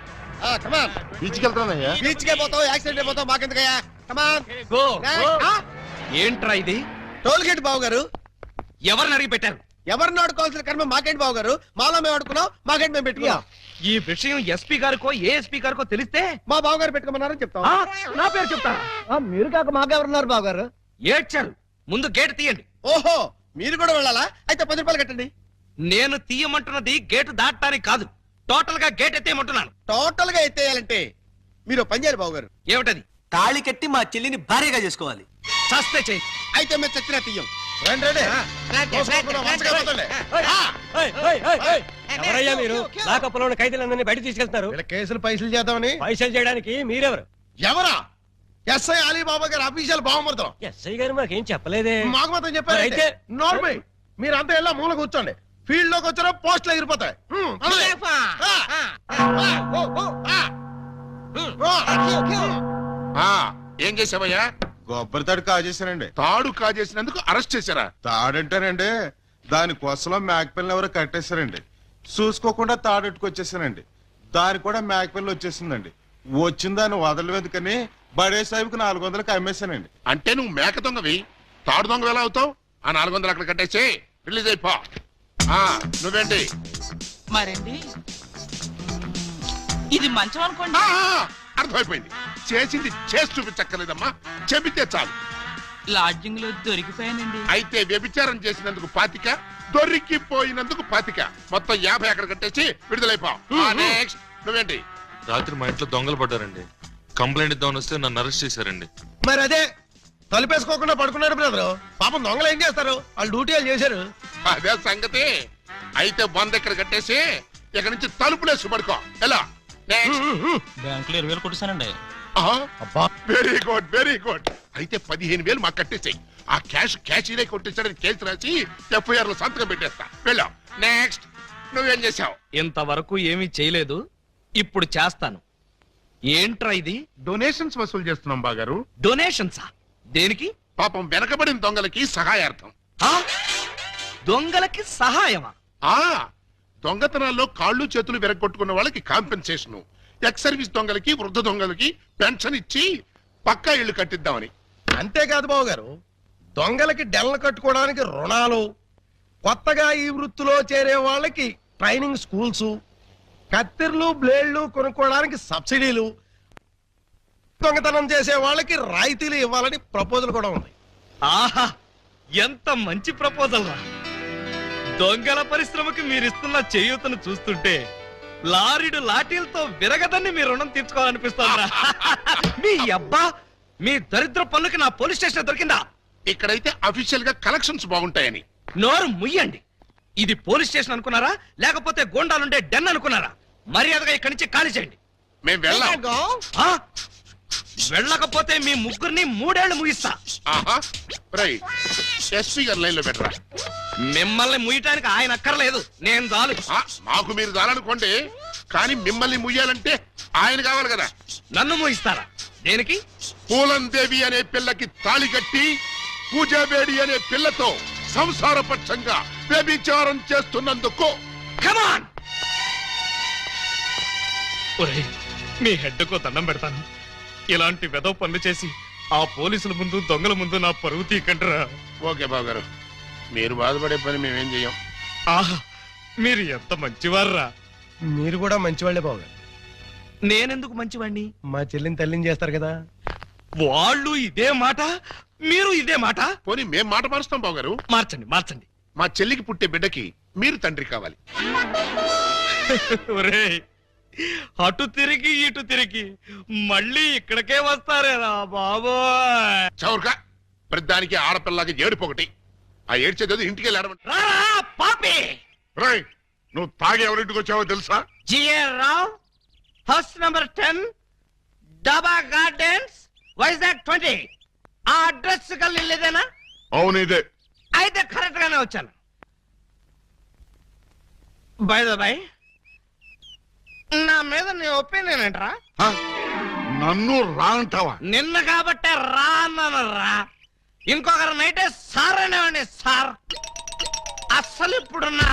Come on, బీచ్కి వెళ్తానయ్యా. బీచ్ కే పోతావు, యాక్సిడెంట్ అయిపోతావు, మాకెందుకయ్యా? కమాన్. గో ఏంట్రా ఇది? టోల్ గేట్ బావగారు. ఎవరిని అడిగి పెట్టారు? ఎవరిని ఆడుకోవాల్సిన కర్మ మాకేంటి బావగారు? మాలో మేము ఆడుకున్నాం, మాకేంటి మేము పెట్టుకున్నాం. ఈ విషయం ఎస్పీ గారికో ఏఎస్పీ గారికో తెలిస్తే మా బావగారు పెట్టుకోమన్నారని చెప్తాం. ఆ, నా పేరు చెప్తారా? మీరు కాక మాకెవరున్నారు బావగారు? ఏడ్చారు. ముందు గేట్ తీయండి. ఓహో, మీరు కూడా వెళ్ళాలా? అయితే 10 రూపాయలు కట్టండి. నేను తీయమంటున్నది గేటు దాటడానికి కాదు, టోటల్ గా గేట్ ఎత్తేయమంటున్నాను. టోటల్ గా ఎత్తేయాలంటే మీరు పని చేయాలి బావగారు. ఏమిటది? తాళి కట్టి మా చెల్లిని భార్యగా చేసుకోవాలి. చస్తే చేయి. అయితే మేము చచ్చినా తీయం. రండి రండి తోసుకోకుండా వరుసగా పోతండి. ఎవరయ్యా మీరు లాకప్పులో ఉన్న ఖైదీలందరినీ బయట తీసుకెళ్తున్నారు? వీళ్ళ కేసులు పైసలు చేద్దామని. పైసలు చేయడానికి మీరెవరు? ఎవరా? ఎస్ఐ అలీబాబా గారు అఫీషియల్ బాగుమడతాం. ఎస్ఐ గారు మాకేం చెప్పలేదే. మాకు మాత్రం చెప్పారు. అయితే నార్మల్ మీరంతా ఎలా మూల కూర్చోండి. ఫీల్డ్ లోకి వచ్చారో పోస్టులు ఎగిరిపోతాయి. ఏం చేసావయ్యా? కొబ్బరి తాడు కాజేశానండి. తాడు కాజేసినందుకు అరెస్ట్ చేశారా? తాడంటారండి, దాని కోసలో మేకపిల్లని ఎవరో కట్టేశారండి. చూసుకోకుండా తాడెట్టుకొచ్చేసానండి. దాని కూడా మేకపిల్ల వచ్చేసిందండి. వచ్చిన దాన్ని వదలవేదుకని బడే సాహిబ్కి 400కి అమ్మేశానండి. అంటే నువ్వు మేక దొంగవి, తాడు దొంగ ఎలా అవుతావు? ఆ 400 అక్కడ కట్టేసి రిలీజ్ అయిపో. నువ్వేంటి? మరండి ఇది మంచం అనుకోండి. అర్థమైపోయింది. చేసింది చేసి చూపించక్కర్లేదమ్మా, చెబితే చాలు. లాడ్జింగ్ లో దొరికిపోయానండి. అయితే వ్యభిచారం చేసినందుకు 25, దొరికిపోయినందుకు 25, మొత్తం 50 అక్కడ కట్టేసి విడుదలైపో. నెక్స్ట్ నువ్వేంటి? రాత్రి మా ఇంట్లో దొంగలు పడ్డారండి. కంప్లైంట్ ఇద్దామని వస్తే నన్ను అరెస్ట్ చేశారండి. మరి అదే తలుపేసుకోకుండా పడుకున్నాడు బ్రదరు. పాపం దొంగలు ఏం చేస్తారు? వాళ్ళు డ్యూటీ వాళ్ళు చేశారు. అదే సంగతి. అయితే 100 ఇక్కడ కట్టేసి ఇక్కడ నుంచి తలుపులేసి పడుకో. ఎలా? బ్యాంకులో 20,000 కొట్టేశానండి. Very good, very good. అయితే 15,000 మాకు కట్టేసాయి. ఆ క్యాష్ కొట్టేసాడని కేసు రాసి FIR లో సంతకం పెట్టేస్తా. వెళ్ళా. నెక్స్ట్ నువ్వేం చేసావు? ఇంతవరకు ఏమీ చేయలేదు, ఇప్పుడు చేస్తాను. ఏంట్రా ఇది? డొనేషన్స్ వసూలు చేస్తున్నాం బాగారు. డొనేషన్సా? దేనికి? పాపం వెనకబడిన దొంగలకి సహాయార్థం. దొంగలకి సహాయమా? దొంగతనాల్లో కాళ్ళు చేతులు విరగొట్టుకున్న వాళ్ళకి కాంపెన్సేషన్, ఎక్స్ సర్వీస్ దొంగలకి, వృద్ధ దొంగలకి పెన్షన్ ఇచ్చి పక్కా ఇళ్లు కట్టిద్దామని. అంతేకాదు బాబు గారు, దొంగలకి డెల్ల కట్టుకోవడానికి రుణాలు, కొత్తగా ఈ వృత్తిలో చేరే వాళ్ళకి ట్రైనింగ్ స్కూల్స్, కత్తిర్లు బ్లేడ్లు కొనుక్కోవడానికి సబ్సిడీలు, దొంగతనం చేసే వాళ్ళకి రాయితీలు ఇవ్వాలని ప్రపోజల్ కూడా ఉంది. ఆహా, ఎంత మంచి ప్రపోజల్ రా! దొంగల పరిశ్రమకి మీరిస్తున్న చేయూతను చూస్తుంటే లారీడు లాఠీలతో విరగదని మీ రుణం తీర్చుకోవాలనిపిస్తుందా? మీ అబ్బా, మీ దరిద్ర పనులకి నా పోలీస్ స్టేషన్ దొరికిందా? ఇక్కడైతే అఫీషియల్ గా కలెక్షన్స్ బాగుంటాయని. నోరు ముయ్యండి. ఇది పోలీస్ స్టేషన్ అనుకున్నారా, లేకపోతే గోండాలుండే డెన్ అనుకున్నారా? మర్యాదగా ఇక్కడి నుంచి ఖాళీ చేయండి. మేము వెళ్ళాం. వెళ్ళకపోతే మీ ముగ్గురిని 3 ఏళ్లు ముగిస్తా. ఎస్పీ గారు లైన్ లో పెట్టరా. మిమ్మల్ని ముయ్యటానికి ఆయన అక్కర్లేదు, నేను చాలు. మాకు మీరు చాలనుకోండి, కానీ మిమ్మల్ని ముయ్యాలంటే ఆయన కావాలి కదా. నన్ను ముగిస్తారా? దేనికి? పూలందేవి అనే పిల్లకి తాళి కట్టి పూజాబేడి అనే పిల్లతో సంసారపక్షంగా వ్యభిచారం చేస్తున్నందుకు. కమాన్! ఒరేయ్, మీ హెడ్కో దండం పెడతాను. ఇలాంటి వెదవ పనులు చేసి ఆ పోలీసుల ముందు, దొంగల ముందు నా పరువు తీకంటరా. ఓకే బాబు గారు, మీరు బాధపడే పని మేమేం చెయ్యం. ఆహా, మీరు ఎంత మంచివారా. మీరు కూడా మంచివాళ్లే బాబు గారు. నేనెందుకు మంచివాణ్ణి? మా చెల్లిని తల్లిని చేస్తారు కదా. వాళ్ళు ఇదే మాట, మీరు ఇదే మాట. పోనీ మేం మాట మారుస్తాం బాబు గారు. మార్చండి, మార్చండి. మా చెల్లికి పుట్టే బిడ్డకి మీరు తండ్రి కావాలి. ఒరేయ్, అటు తిరిగి ఇటు తిరిగి మళ్ళీ ఇక్కడికే వస్తారేరా బాబోయ్. చౌర్గా ప్రతిదానికి ఆడపిల్లకి ఏడుపొకటి. ఆ ఏడ్చేది ఇంటికి వెళ్ళాడమంట. రారా పాపి! రేయ్, నువ్వు తాగి ఎవరింటికి వచ్చావో తెలుసా? జిఆర్ రావు, హౌస్ నంబర్ 10, డాబా గార్డెన్స్, వైజాగ్ 20. ఆ అడ్రస్ కలిదేనా? అవును, ఇదే. అయితే కరెక్ట్ గానే వచ్చాను. బై ద బై, నా మీద నీ ఒపీనియన్ ఏంట్రా? నన్ను రా అంటావా? నిన్న కాబట్టే రా అన్నాను రా. ఇంకొకరు నైటే సార్ అనేవాడిని సార్. అస్సలు ఇప్పుడున్న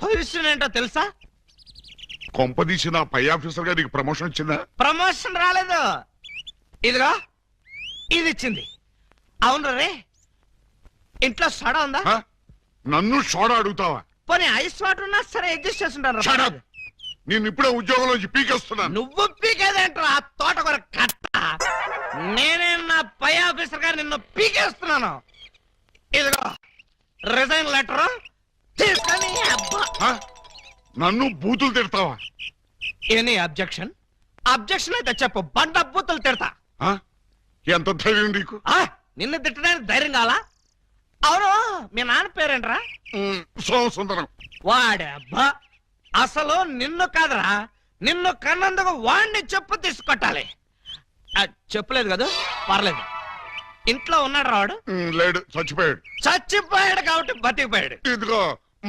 పొజిషన్ ఏంటో తెలుసా? కొంపదీసి నా పై ఆఫీసర్ గా నీకు ప్రమోషన్ వచ్చిందా? ప్రమోషన్ రాలేదు, ఇదిగో ఇది ఇచ్చింది. అవును రే, ఇంట్లో సోడా ఉందా? నన్ను సోడా అడుగుతావా? పోనీ ఐస్ వాటర్ ఉన్నా సరే అడ్జస్ట్ చేస్తుంటాను. నేను ఇప్పుడే ఉద్యోగంలోంచి పీకేస్తున్నాను. నువ్వు పీకేదేంట్రా తోటకూర కట్ట? నేనే నా పై ఆఫీసర్ గారు నిన్ను పీకేస్తున్నాను. ఇదిగో రిజైన్ లెటర్ తీసుకొని. నన్ను బూతులు తిడతావా? Any objection? అబ్జెక్షన్ అయితే చెప్పు, బండ బూతులు తిడతా. ఎంత ధైర్యం నీకు? నిన్ను తిట్టడానికి ధైర్యం కావాలా? అవును మీ నాన్న పేరేంట్రా? సోమసుందరం. వాడబ్బా, అసలు నిన్ను కాదురా, నిన్ను కన్నందుకు వాణ్ణి చెప్పు తీసుకొట్టాలి. చెప్పలేదు కదా, పర్లేదు. ఇంట్లో ఉన్నాడు రావాడు? లేడు, చచ్చిపోయాడు. చచ్చిపోయాడు కాబట్టి బతికిపోయాడు. ఇదిగో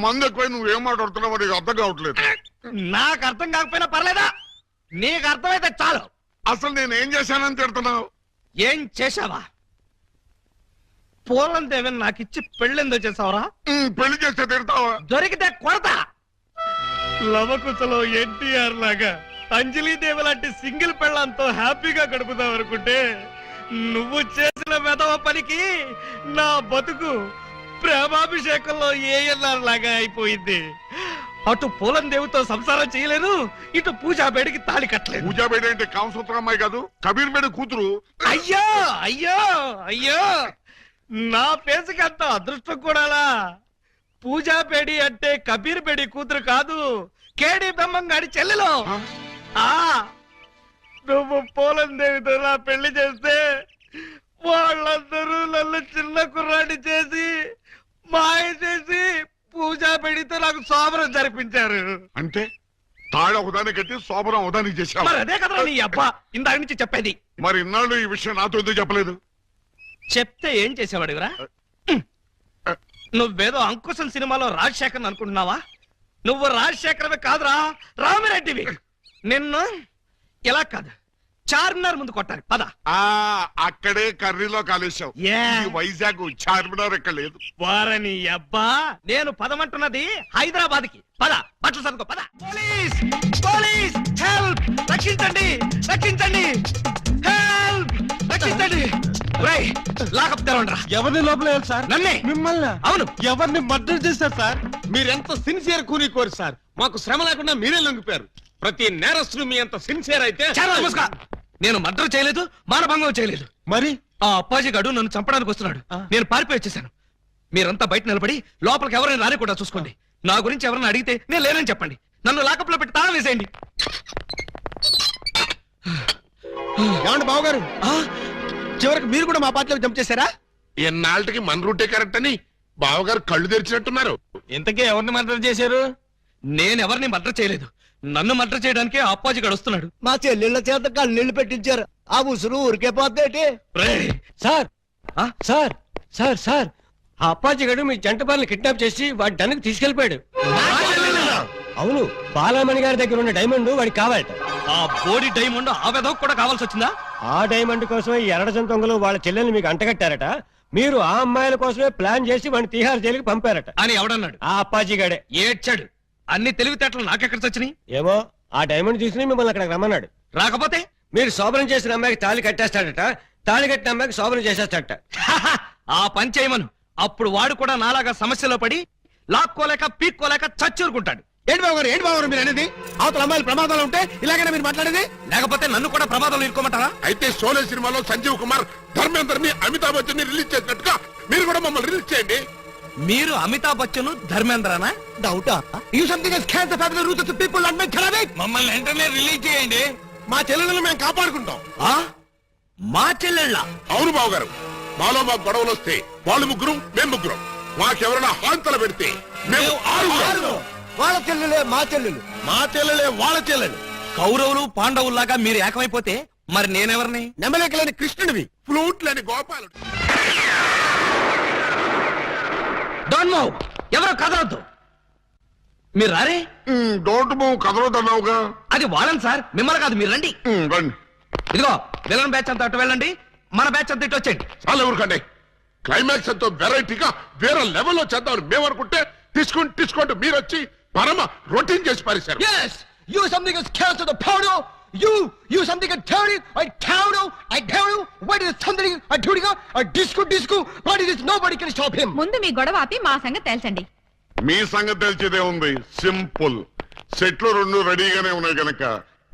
మందు ఎక్కువ నువ్వేం మాట్లాడుతున్నావు నీకు అర్థం కావట్లేదు. నాకు అర్థం కాకపోయినా పర్లేదా, నీకు అర్థమైతే చాలు. అసలు నేను ఏం చేశానని తిడుతున్నావు? ఏం చేశావా? పూలం దేవిని నాకు ఇచ్చి పెళ్ళెందుకు చేసావురా? పెళ్లి చేస్తే తిడతావా? దొరికితే కొడతా. లవకుశలో ఎన్టీఆర్ లాగా అంజలీదేవి లాంటి సింగిల్ పెళ్ళంతో హ్యాపీగా గడుపుదాం అనుకుంటే నువ్వు చేసిన వెధవ పనికి నా బతుకు ప్రేమాభిషేకంలో ఏఎన్ఆర్ లాగా అయిపోయింది. అటు పూలం దేవితో సంసారం చేయలేను, ఇటు పూజా బేడికి తాళి కట్టలేదు. పూజా బేడి అంటే కామసూత్ర అమ్మాయి కాదు, కబీర్ బేడి కూతురు. అయ్యో అయ్యో అయ్యో, నా ఫేసుకి అంత అదృష్టం కూడాలా? పూజా బేడి అంటే కబీర్ బేడి కూతురు కాదు, కేడి బెమ్మంగాడి చెల్లెలు. ఆ నువ్వు పూలం దేవితో నా పెళ్లి చేస్తే వాళ్ళందరూ నన్ను చిన్న కుర్రాడి చేసి మాయ చేసి పూజా బేడితో నాకు సోమరం జరిపించారు. అంటే తాళ ఒకదాన్ని కట్టి సోమరం ఒకదానికి చేశావు. మరి అదే కదా నీ అబ్బా ఇందాక నుంచి చెప్పేది. మరి ఇన్నాళ్ళు ఈ విషయం నాతో ఎందుకు చెప్పలేదు? చెప్తే ఏం చేసేవాడివిరా? నువ్వేదో అంకుశం సినిమాలో రాజశేఖర్ అనుకుంటున్నావా? నువ్వు రాజశేఖరవి కాదురా, రామిరెడ్డివి. నిన్ను ఇలా కాదు, చార్మినార్ ముందు కొట్టాలి. పద. అక్కడే కర్రీలో కాలేశావు. వైజాగ్ చార్మినార్ ఎక్కడ లేదు. వారని అబ్బా, నేను పదమంటున్నది హైదరాబాద్ కి. పద, బట్టలు సర్దుకో, పద. Police police, help! రక్షించండి రక్షించండి, హెల్ప్! రక్షించండి. లాకప్ తెరవండ్రా. ఎవరిని లోపల సార్? నన్నే. మిమ్మల్ని? అవును. ఎవరిని మర్డర్ చేశారు సార్? మీరెంత సిన్సియర్ కూని కోరు సార్. మాకు శ్రమ లేకుండా మీరే లొంగిపోయారు. ప్రతి నేరస్తులు మీ అంత సిన్సియర్ అయితే. నేను మర్డర్ చేయలేదు, మానభంగం చేయలేదు. మరి ఆ అప్పాజీ గడు నన్ను చంపడానికి వస్తున్నాడు. నేను పారిపోయి వచ్చేసాను. మీరంతా బయట నిలబడి లోపలికి ఎవరైనా రాని కూడా చూసుకోండి. నా గురించి ఎవరైనా అడిగితే నేను లేనని చెప్పండి. నన్ను లాకప్ లో పెట్టి తాళం వేసేయండి. ఏమండి బావగారు, చివరికి మీరు కూడా మా పార్టీలో జంప్ చేశారా? ఎన్నాళ్ళకి మన రూటే కరెక్ట్ అని బావగారు కళ్ళు తెరిచినట్టున్నారు. ఇంతకీ ఎవరిని మర్డర్ చేశారు? నేను ఎవరిని మర్డర్ చేయలేదు. నన్ను మర్డర్ చేయడానికి అప్పాజీ గడు వస్తున్నాడు. మా చెల్లెళ్ళ చేత కళ్ళీళ్ళు పెట్టించారు. ఆ ఉసురు ఊరికే పోద్దేటి? సార్ సార్ సార్ సార్, ఆ అప్పాజీ గడు మీ జంట బాలని కిడ్నాప్ చేసి వాడి డన్నుకు తీసుకెళ్లిపోయాడు. అవును, బాలమణి గారి దగ్గర ఉన్న డైమండ్ వాడికి కావాలట. ఆ బోడి డైమండ్ ఆ వెధవ కూడా కావాల్సి వచ్చిందా? ఆ డైమండ్ కోసమే ఎరడజన్ దొంగలు వాళ్ళ చెల్లెల్ని మీకు అంటగట్టారట. మీరు ఆ అమ్మాయిల కోసమే ప్లాన్ చేసి వాడిని తీహార్ జైలుకి పంపారట అని ఎవడన్నాడు? ఆ అప్పాజీ గడే. ఏడ్చాడు. అన్ని తెలివితేటలు నాకెక్కడ వచ్చినాయి? ఏమో, ఆ డైమండ్ తీసుకుని మిమ్మల్ని అక్కడికి రమ్మన్నాడు. రాకపోతే మీరు శోభనం చేసిన అమ్మాయికి తాళి కట్టేస్తాడట, తాళి కట్టిన అమ్మాయికి శోభనం చేసేస్తాడట. ఆ పని చేయమను. అప్పుడు వాడు కూడా నాలాగా సమస్యలో పడి లాక్కోలేక పీక్కోలేక చచ్చూరుకుంటాడు. ఏంటి బావగారు, ఏంటి బావగారు మీరు అనేది? అవతల అమ్మాయిలు ప్రమాదాలు ఉంటే ఇలాగైనా మీరు మాట్లాడేది? లేకపోతే నన్ను కూడా ప్రమాదంలో ఇరుకోమంటారా? అయితే షోలే సినిమాలో సంజీవ్ కుమార్ ధర్మేందర్ ని అమితాబ్ బచ్చన్ ని రిలీజ్ చేసినట్టుగా మీరు కూడా మమ్మల్ని రిలీజ్ చేయండి. మీరు అమితాబ్ బచ్చన్ ధర్మేంద్రనా? డౌటా? You something has cancer family roots of people and make colour. మమ్మల్ని వెంటనే రిలీజ్ చేయండి. మా చెల్లెలను మేము కాపాడుకుంటాం. మా చెల్లెళ్ళ? అవును బావగారు, మాలో మాకు గొడవలు వస్తే వాళ్ళు ముగ్గురు, మేము ముగ్గురం. మాకెవరైనా హాంతలు పెడితే మేము ఆరుగురం. వాళ్ళ చెల్లెలే మా చెల్లెలు, మా చెల్లెలే వాళ్ళ చెల్లెలు. కౌరవులు పాండవుల్లాగా మీరు ఏకమైపోతే మరి నేనెవరిని? నెమలేకలేని కృష్ణుడివి, ఫ్లూట్ లేని గోపాలుడు. Don't move. ఎవరో కదలొద్దు. మీరు రారే? డోంట్ మూవ్ కదలొద్దన్నావుగా. అది వాళ్ళని సార్, మిమ్మల్ని కాదు. మీరు రండి. రండి. ఇదిగో విలన్ బ్యాచ్ అంతా అటు వెళ్ళండి, మన బ్యాచ్ అంతా ఇటు వచ్చేయండి. చాలా ఎవరికండి క్లైమాక్స్ ఎంతో వెరైటీగా వేరే లెవెల్లో చేద్దామని మేము అనుకుంటే తీసుకుంటూ మీరు వచ్చి పరమ రొటీన్ చేసి పారేశారు. yes you something is cancer the powder you something a theory I tell you what is something a theory a disco what is this? Nobody can stop him. ముందు మీ గొడవ ఆపి మా సంగతి తేల్చండి. మీ సంగతి తెలిసేదే ఉంది. సింపుల్. సెట్లు రెండు రెడీగానే ఉన్నాయి గనక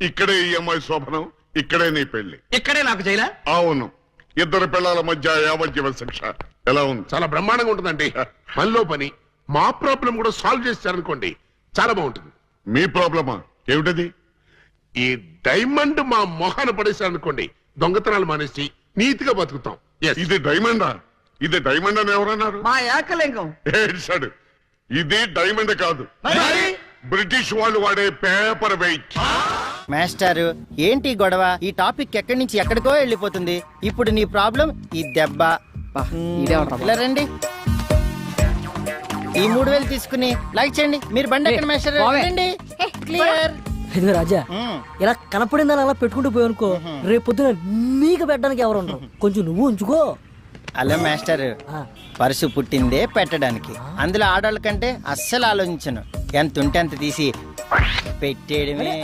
ఇక్కడే ఈ అమ్మాయి శోభనం, ఇక్కడే నీ పెళ్లి. ఇక్కడే నాకు జైలా? అవును. ఇద్దరు పిల్లల మధ్య యావజ్జీవ శిక్ష. ఎలా ఉంది? చాలా బ్రహ్మాండంగా ఉంటుందండి. పనిలో పని మా ప్రాబ్లం కూడా సాల్వ్ చేశారనుకోండి, చాలా బాగుంటుంది. మీ ప్రాబ్లమా ఏమిటది? ఈ డైమండ్ మా మొహాన పడేశారనుకోండి, దొంగతనాలు మానేసి నీతిగా బతుకుతాం. ఇది డైమండా? ఇది డైమండ్ అని ఎవరన్నారు? మా ఏకలింగం. ఏడ్చాడు. ఇది డైమండ్ కాదు, బ్రిటిష్ వాళ్ళు వాడే పేపర్ వెయిట్. మాస్టారు ఏంటి గొడవ? ఈ టాపిక్ ఎక్కడి నుంచి ఎక్కడికో వెళ్ళిపోతుంది. ఇప్పుడు నీ ప్రాబ్లం ఈ దెబ్బ. ఇలా రండి, ఈ 3000 తీసుకుని లైక్ చేయండి. మీరు బండి ఎక్కడ మాస్టర్? రండి. క్లియర్. రాజా ఇలా కనపడిందని అలా పెట్టుకుంటూ పోయానుకో, రేపు పొద్దున నీకు పెట్టడానికి ఎవరు ఉండరు. కొంచెం నువ్వు ఉంచుకో. హలో మాస్టర్, పర్సు పుట్టిందే పెట్టడానికి. అందులో ఆడవాళ్ళ కంటే అస్సలు ఆలోచించను. ఎంత ఉంటే అంత తీసి పెట్టేయడమే.